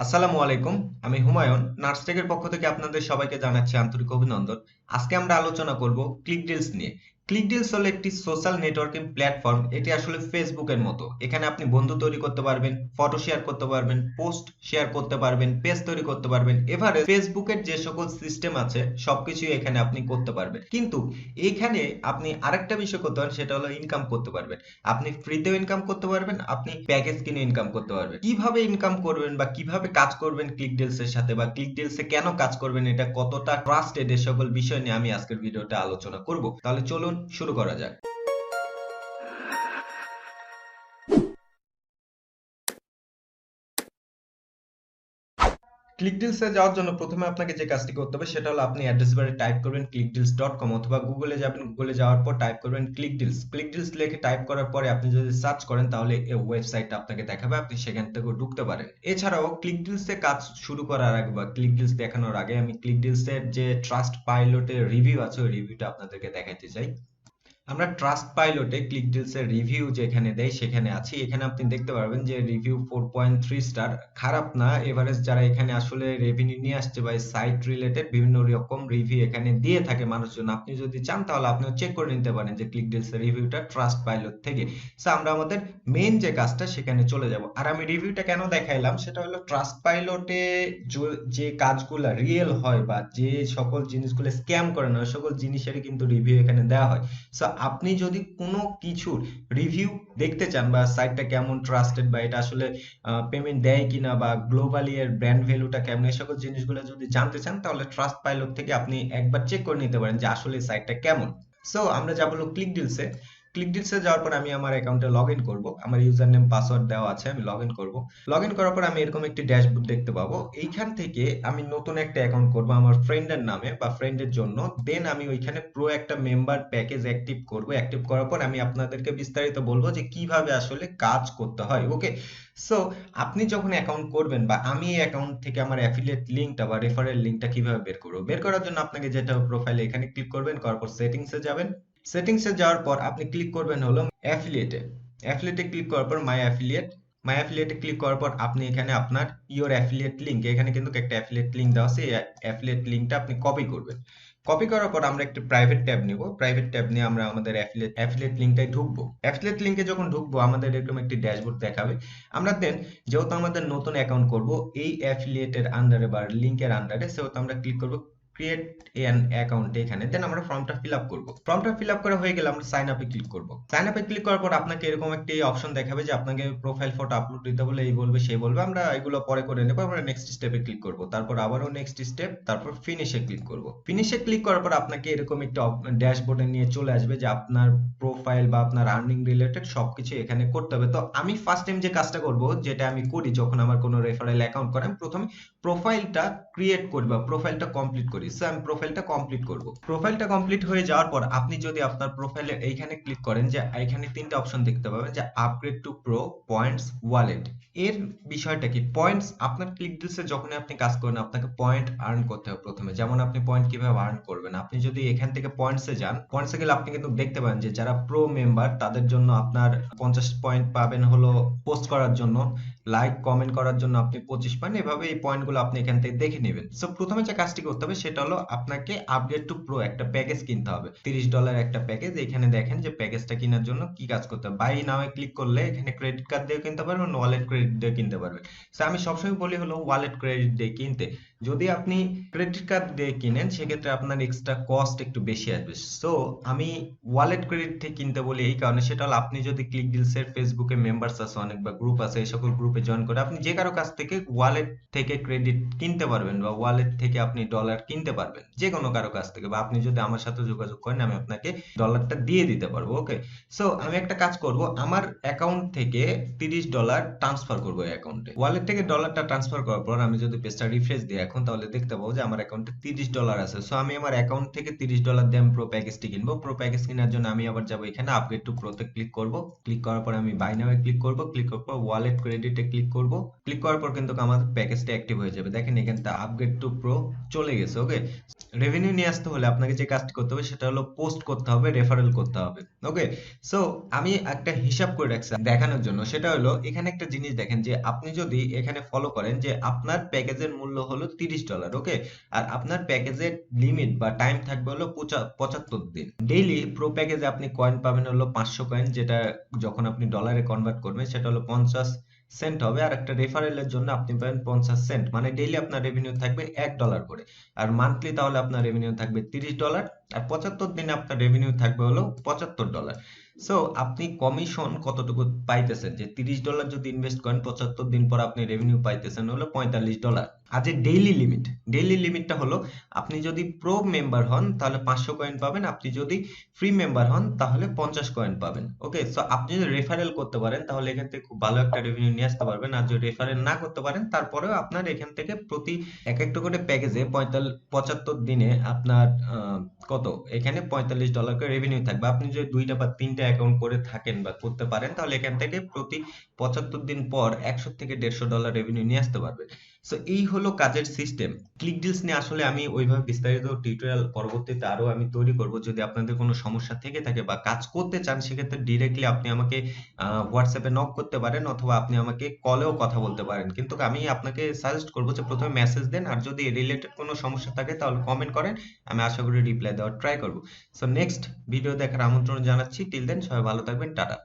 আসসালামু আলাইকুম। আমি হুমায়ুন নার্সটেকের পক্ষ থেকে আপনাদের সবাইকে জানাচ্ছি আন্তরিক অভিনন্দন। আজকে আমরা আলোচনা করব ক্লিকডিলস নিয়ে। ক্লিকডিলস হলো একটি সোশ্যাল নেটওয়ার্কিং প্ল্যাটফর্ম। এটি আসলে ফেসবুকের মতো। এখানে আপনি বন্ধু তৈরি করতে পারবেন, ফটো শেয়ার করতে পারবেন, পোস্ট শেয়ার করতে পারবেন, পেজ তৈরি করতে পারবেন। এভারে ফেসবুকের যে সকল সিস্টেম আছে সবকিছুই এখানে আপনি করতে পারবেন। কিন্তু এখানে আপনি আরেকটা বিষয় করতে পারেন, সেটা হলো ইনকাম করতে পারবেন। আপনি ফ্রিতেও ইনকাম করতে পারবেন, আপনি প্যাকেজ কিনে ইনকাম করতে পারবেন। কিভাবে ইনকাম করবেন বা কিভাবে কাজ করবেন ক্লিকডেলস এর সাথে, বা ক্লিকডেলস এ কেন কাজ করবেন, এটা কতটা ট্রাস্টেড, এ সকল বিষয় নিয়ে আমি আজকের ভিডিওতে আলোচনা করব। তাহলে চলুন শুরু করা যাক। ক্লিকডিলস এ যাওয়ার জন্য প্রথমে আপনাকে যে কাজটি করতে হবে সেটা হলো আপনি অ্যাড্রেস বারে টাইপ করবেন clickdeals.com, অথবা গুগলে যাবেন, গুগলে যাওয়ার পর টাইপ করবেন ক্লিকডিলস। ক্লিকডিলস লিখে টাইপ করার পরে আপনি যদি সার্চ করেন তাহলে এই ওয়েবসাইটটা আপনাকে দেখাবে, আপনি সেখান থেকেও ঢুকতে পারেন। এছাড়াও ক্লিকডিলস এ কাজ শুরু করার আগে বা ক্লিকডিলস দেখানোর আগে আমি ক্লিকডিলস এর যে ট্রাস্ট পাইলটের রিভিউ আছে ওই রিভিউটা আপনাদেরকে দেখাইতে চাই। আমরা ট্রাস্ট পাইলটে ক্লিকডিলস এর রিভিউ যেখানে দেয় সেখানে আছি। এখানে আপনি দেখতে পারবেন যে রিভিউ 4.3 স্টার, খারাপ না। এভারেজ যারা এখানে আসলে রেভিনিউ নিয়ে আসছে বা সাইট রিলেটেড বিভিন্ন রকম রিভিউ এখানে দিয়ে থাকে মানুষজন, আপনি যদি চান তাহলে আপনিও চেক করে নিতে পারেন যে ক্লিকডিলস এর রিভিউটা ট্রাস্ট পাইলট থেকে। সো আমরা আমাদের মেইন যে কাজটা সেখানে চলে যাব। আর আমি রিভিউটা কেন দেখাইলাম সেটা হলো ট্রাস্ট পাইলটে যে কাজগুলো রিয়েল হয় বা যে সকল জিনিসগুলো স্ক্যাম করে না ওই সকল জিনিসেরই কিন্তু রিভিউ এখানে দেওয়া হয়। সো আপনি যদি কোনো কিছুর রিভিউ দেখতে চান বা সাইটটা কেমন ট্রাস্টেড বা এটা আসলে পেমেন্ট দেয় কিনা বা গ্লোবালি এর ব্র্যান্ড ভ্যালুটা কেমন, এই সকল জিনিসগুলো যদি জানতে চান তাহলে ট্রাস্ট পাইলট থেকে আপনি একবার চেক করে নিতে পারেন যে আসলে সাইটটা কেমন। সো আমরা যাব হলো ক্লিকডিলসে। ক্লিকডিলসে যাওয়ার পর আমি আমার অ্যাকাউন্টে লগ ইন করবো। আমার ইউজার নেম পাসওয়ার্ড দেওয়া আছে, আমি লগ ইন করবো। লগ ইন করার পর আমি এরকম একটি ড্যাশবোর্ড দেখতে পাবো। এইখান থেকে আমি নতুন একটা অ্যাকাউন্ট করব আমার ফ্রেন্ডের নামে বা ফ্রেন্ডের জন্য। দেন আমি ওইখানে প্রো একটা মেম্বার প্যাকেজ অ্যাক্টিভ করব। অ্যাক্টিভ করার পর আমি আপনাদেরকে বিস্তারিত বলবো যে কিভাবে আসলে কাজ করতে হয়। ওকে, সো আপনি যখন অ্যাকাউন্ট করবেন বা আমি এই অ্যাকাউন্ট থেকে আমার অ্যাফিলিয়েট লিঙ্কটা বা রেফারেল লিঙ্কটা কিভাবে বের করবো, বের করার জন্য আপনাকে যেটা প্রোফাইলে এখানে ক্লিক করবেন, করার পর সেটিংসে যাবেন। সেটিংসে যাওয়ার পর আপনি ক্লিক করবেন হলো অ্যাফিলিয়েটে। অ্যাফিলিয়েটে ক্লিক করার পর মাই অ্যাফিলিয়েট। মাই অ্যাফিলিয়েটে ক্লিক করার পর আপনি এখানে আপনার ইওর অ্যাফিলিয়েট লিঙ্ক, এখানে কিন্তু একটা অ্যাফিলিয়েট লিঙ্ক দেওয়া আছে, এই অ্যাফিলিয়েট লিঙ্কটা আপনি কপি করবেন। কপি করার পর আমরা একটা প্রাইভেট ট্যাব নিব। প্রাইভেট ট্যাব নিয়ে আমরা আমাদের অ্যাফিলিয়েট লিঙ্কটায় ঢুকবো। অ্যাফিলিয়েট লিঙ্কে যখন ঢুকবো আমাদের এরকম একটি ড্যাশবোর্ড দেখাবে। আমরা দেন যেহেতু আমাদের নতুন অ্যাকাউন্ট করব এই অ্যাফিলিয়েটের আন্ডারে বা লিঙ্কের আন্ডারে, সেহেতু আমরা ক্লিক করব ক্রিয়েট এন অ্যাকাউন্ট এখানে। দেন আমরা ফর্মটা ফিল আপ করবো। ফর্মটা ফিল আপ করা হয়ে গেলে আমরা সাইন আপে ক্লিক করব। সাইন আপে ক্লিক করার পর আপনাকে এরকম একটি অপশন দেখাবে যে আপনাকে প্রোফাইল ফটো আপলোড দিতে বলে, এই বলবে সেই বলবে, আমরা এগুলো পরে করে নেবো। আমরা নেক্সট স্টেপে ক্লিক করব, তারপর আবারও নেক্সট স্টেপ, তারপর ফিনিশে ক্লিক করব। ফিনিশে ক্লিক করার পর আপনাকে এরকম একটা ড্যাশবোর্ডে নিয়ে চলে আসবে যে আপনার প্রোফাইল বা আপনার আর্নিং রিলেটেড সবকিছু এখানে করতে হবে। তো আমি ফার্স্ট টাইম যে কাজটা করব, যেটা আমি করি যখন আমার কোনো রেফারেল অ্যাকাউন্ট করে, আমি প্রথমে প্রোফাইলটা ক্রিয়েট করি বা প্রোফাইলটা কমপ্লিট করি। সো আমি প্রোফাইলটা কমপ্লিট করব। প্রোফাইলটা কমপ্লিট হয়ে যাওয়ার পর আপনি যদি আপনার প্রোফাইলে এইখানে ক্লিক করেন, যে এখানে তিনটা অপশন দেখতে পাবেন যে upgrade two pro, points, wallet. এর বিষয়টা কি, পয়েন্টস আপনার ক্লিকডিলসে যখন আপনি কাজ করেন আপনাকে পয়েন্ট আর্ন করতে হবে প্রথমে। যেমন আপনি পয়েন্ট কিভাবে আর্ন করবেন, আপনি যদি এখান থেকে পয়েন্টসে যান, পয়েন্টসে গেলে আপনি কিন্তু দেখতে পাবেন যে যারা প্রো মেম্বার তাদের জন্য আপনার 50 পয়েন্ট পাবেন হলো পোস্ট করার জন্য, লাইক কমেন্ট করার জন্য আপনি 25 পান। এভাবে এই পয়েন্টগুলো আপনি এখান থেকে দেখে নেবেন। সো প্রথমে যে কাজটি করতে হবে সেটা হলো আপনাকে আপগ্রেড টু প্রো একটা প্যাকেজ কিনতে হবে, $30 একটা প্যাকেজ। এখানে দেখেন যে প্যাকেজটা কেনার জন্য কি কাজ করতে হবে। বাই নাও এ ক্লিক করলে এখানে ক্রেডিট কার্ড দিয়ে কিনতে পারবেন, ওয়ালেট ক্রেডিট দিয়ে কিনতে পারবেন। সো আমি সবসময় বলি হলো ওয়ালেট ক্রেডিট দিয়ে কিনতে। যদি আপনি ক্রেডিট কার্ড দিয়ে কিনেন সেক্ষেত্রে আপনার এক্সট্রা কস্ট একটু বেশি আসবে। সো আমি ওয়ালেট ক্রেডিট থেকে কিনতে বলি এই কারণে, সেটা হলো আপনি যদি ক্লিকডিলস এর ফেসবুকে মেম্বার্স আছে অনেক বা গ্রুপ আছে, এই সকল গ্রুপে জয়েন করে আপনি যে কারো কাছ থেকে ওয়ালেট থেকে ক্রেডিট কিনতে পারবেন বা ওয়ালেট থেকে আপনি ডলার কিনতে পারবেন যে কোনো কারো কাছ থেকে। বা আপনি যদি আমার সাথে যোগাযোগ করেন আমি আপনাকে ডলারটা দিয়ে দিতে পারবো। ওকে, সো আমি একটা কাজ করব, আমার অ্যাকাউন্ট থেকে $30 ট্রান্সফার করবো এই অ্যাকাউন্টে। ওয়ালেট থেকে ডলারটা ট্রান্সফার করার পর আমি যদি পেজটা রিফ্রেশ দিই এখন, তাহলে দেখতে পাবো যে আমার অ্যাকাউন্টে $30 আছে। সো আমি আমার অ্যাকাউন্ট থেকে $30 দিয়ে আমি প্রো প্যাকেজটি কিনবো। প্রো প্যাকেজ কেনার জন্য আমি আবার যাবো এখানে আপগ্রেড টু প্রোতে ক্লিক করব। ক্লিক করার পর আমি বাই নাও এ ক্লিক করব। ক্লিক করার পর ওয়ালেট ক্রেডিটে ক্লিক করব। ক্লিক করার পর কিন্তু আমাদের প্যাকেজটা অ্যাক্টিভ হয়ে যাবে। দেখেন এখানটা আপগ্রেড টু প্রো চলে গেছে। ওকে, রেভিনিউ নিয়ে আসতে হলে আপনাকে যে কাজটি করতে হবে সেটা হলো পোস্ট করতে হবে, রেফারেল করতে হবে। ওকে, সো আমি একটা হিসাব করে রাখছি দেখানোর জন্য। সেটা হলো এখানে একটা জিনিস দেখেন যে আপনি যদি এখানে ফলো করেন যে আপনার প্যাকেজের মূল্য হলো $30। ওকে, আর আপনার প্যাকেজের লিমিট বা টাইম থাকবে হলো 75 দিন। ডেইলি প্রো প্যাকেজে আপনি কয়েন পাবেন হলো 500 কয়েন, যেটা যখন আপনি ডলারে কনভার্ট করবেন সেটা হলো 50 সেন্ট হবে। আর একটা রেফারেলের জন্য আপনি পাবেন 50 সেন্ট, মানে ডেইলি আপনার রেভিনিউ থাকবে $1 করে। আর মান্থলি তাহলে আপনার রেভিনিউ থাকবে $30। আর 75 দিনে আপনার রেভিনিউ থাকবে হলো $75। সো আপনি কমিশন কতটুকু পাইতেছেন, যে $30 যদি ইনভেস্ট করেন 75 দিন পর আপনি রেভিনিউ পাইতেছেন হলো $45। আর যে ডেইলি লিমিটটা হলো আপনি যদি প্রো মেম্বার হন তাহলে 500 কয়েন পাবেন, আপনি যদি ফ্রি মেম্বার হন তাহলে 50 কয়েন পাবেন। ওকে, সো আপনি যদি রেফারেল করতে পারেন তাহলে এখান থেকে খুব ভালো একটা রেভিনিউ নিয়ে আসতে পারবেন। আর যদি রেফারেল না করতে পারেন তারপরেও আপনার এখান থেকে প্রতি এক একটা করে প্যাকেজে 75 দিনে আপনার কত এখানে $45 করে রেভিনিউ থাকবে। আপনি যদি 2টা বা 3টা অ্যাকাউন্ট করে থাকেন বা করতে পারেন তাহলে এখান থেকে প্রতি 75 দিন পর $100 থেকে $150 রেভিনিউ নিয়ে আসতে পারবে। সো এই হলো কাজের সিস্টেম। ক্লিক ডিলস নিয়ে আসলে আমি ওইভাবে বিস্তারিত টিউটোরিয়াল পরবর্তীতে আরো আমি তৈরি করব। যদি আপনাদের কোনো সমস্যা থেকে থাকে বা কাজ করতে চান সেক্ষেত্রে ডিরেক্টলি আপনি আমাকে হোয়াটসঅ্যাপে নক করতে পারেন, অথবা আপনি আমাকে কলেও কথা বলতে পারেন। কিন্তু আমি আপনাকে সাজেস্ট করবো যে প্রথমে মেসেজ দেন, আর যদি রিলেটেড কোনো সমস্যা থাকে তাহলে কমেন্ট করেন, আমি আশা করি রিপ্লাই দেওয়ার ট্রাই করব। সো নেক্সট ভিডিও দেখার আমন্ত্রণ জানাচ্ছি। টিল দেন সবাই ভালো থাকবেন, টাটা।